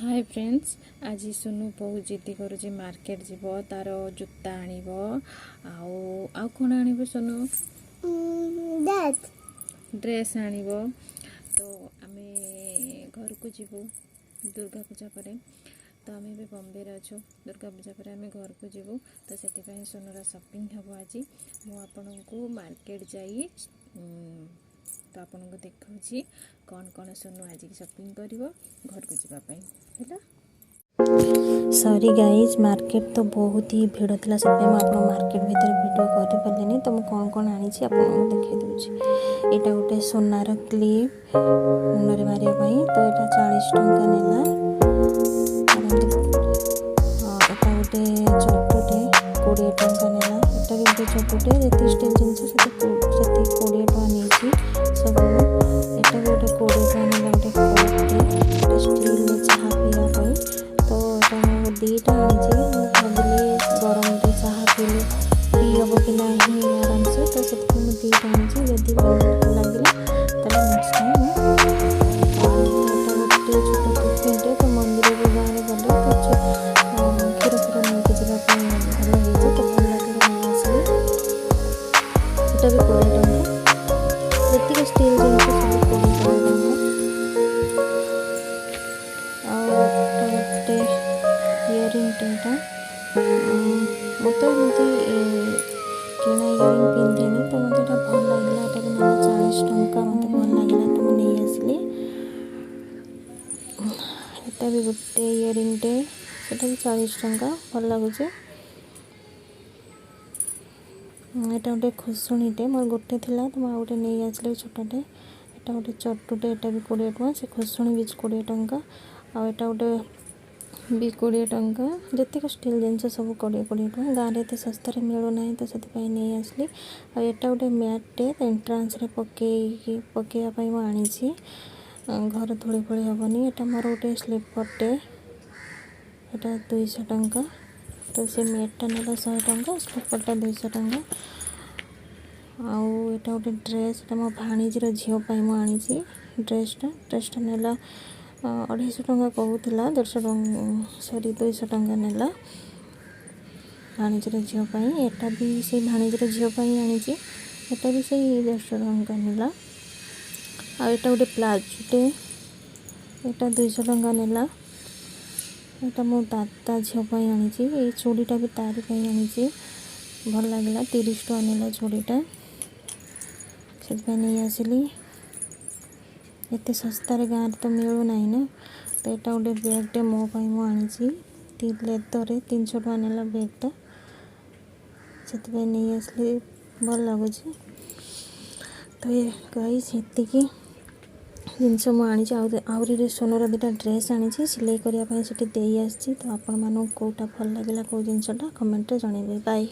Hi friends, आज सुनु बहुत जिद्दी करुँच मार्केट जीव तार जूता आनिब आउ कौन आनिब सुनु ड्रेस आनिब। तो आम घर को जीवु दुर्गा पूजा पर। तो आम भी बॉम्बे अच्छु दुर्गा पूजा पर आम घर को जीवु। तो से सुनुरा शॉपिंग हम आज मुझे को मार्केट जाई तो आपन को देखा कौन कौन सुनु आज की शॉपिंग कर घर को जीवाई है। सॉरी गाइज, मार्केट तो बहुत ही भीड़ था से मार्केट भीतर वीडियो कर पारे। तो मुझे कौन कौन आनी आपको देखा दूसरी। यहाँ गोटे सोनार क्लिप मुंडे मारे तो यहाँ 40 टंका नेला। यहाँ गोटे चटुटे 20 टंका नेला। यहाँ भी गोटे चटुटे ये स्टील जिनस से 20 टंका नहीं सब। यहाँ भी गोटे 20 टंका नेला। गोटे स्टील चाह पीवा तो दीटा भाविली गरम चाह पीले पी हम कि ना आराम से। तो से दीटा आनी जदि भल लगे तो नेक्स्ट टाइम गोटे छोट टिफिन तो मंदिर को गाँव गले तो क्षीर फीर नहीं जावाई भल हो तो भल लगे आसली। यहाँ भी 20 टंका जी स्टील जिनस सब 20 टंका। गोटे इयरिंग टेटा मतलब मत किना इयरिंग पिंधेनी तो मत भल लगे। यहाँ भी ना 40 टंका मत भल लगे तो मुझे नहीं आसली। यहाँ भी गोटे इयरिंग टे से भी 40 टंका भल लगुच। यहाँ गोटे खुशुणीटे मोर गोटे थिला तो मुझे गोटे नहीं आसली छोटे। यहाँ गोटे चटुटे यहाँ भी 20 टंका से खुशुणी भी 20 टंका। आ यहाँ गोटे भी 20 टंका जितक स्टील जिनस सब 20 टंका। गाँव में तो सस्तार मिलूना तो से नहीं आसली। यहाँ गोटे मैटे एंट्रांस पकईवाई मुझे आनी घर धूली फूली हेनी। यहाँ मोर गोटे स्लीपरटे यहाँ 200 टंका। तो से मैटा नेला 100 टंका स्लीपरटा 200 टंका। आउ यहाँ गोटे ड्रेस मो भाणीजीर झीपाई मुझे ड्रेसटा नेला 250 टंका कहूला 150 टंका सॉरी 200 टंका नेला भाणीजीर झीपाई। यहाँ भी से भाणीजीर झीपाई आनी। यहाँ भी से 150 टंका नेला। आ यहाँ गोटे प्लाजोटे यहाँ 200 टंका नेला। यहाँ मो दादा झीपाई आनी। ये चूड़ीटा भी तारी आनी भल लगे 30 टंका नेला चूड़ीटा से नहीं आसली। एत सस्तार गाँव तो मिलूना ना। तो यहाँ गोटे बैगटे मोपाई मुझे लेदर 300 टंका नेला बैगटा से नहीं आसली भल लगुच। तो ये गाइस ये जिनस मुझे आहरी सोनर 2टा ड्रेस आनी सिलाई करने से दे आसी। तो आपण मानक कौटा भल लगे कौ जिनटा कमेंट जनइबे। बाय।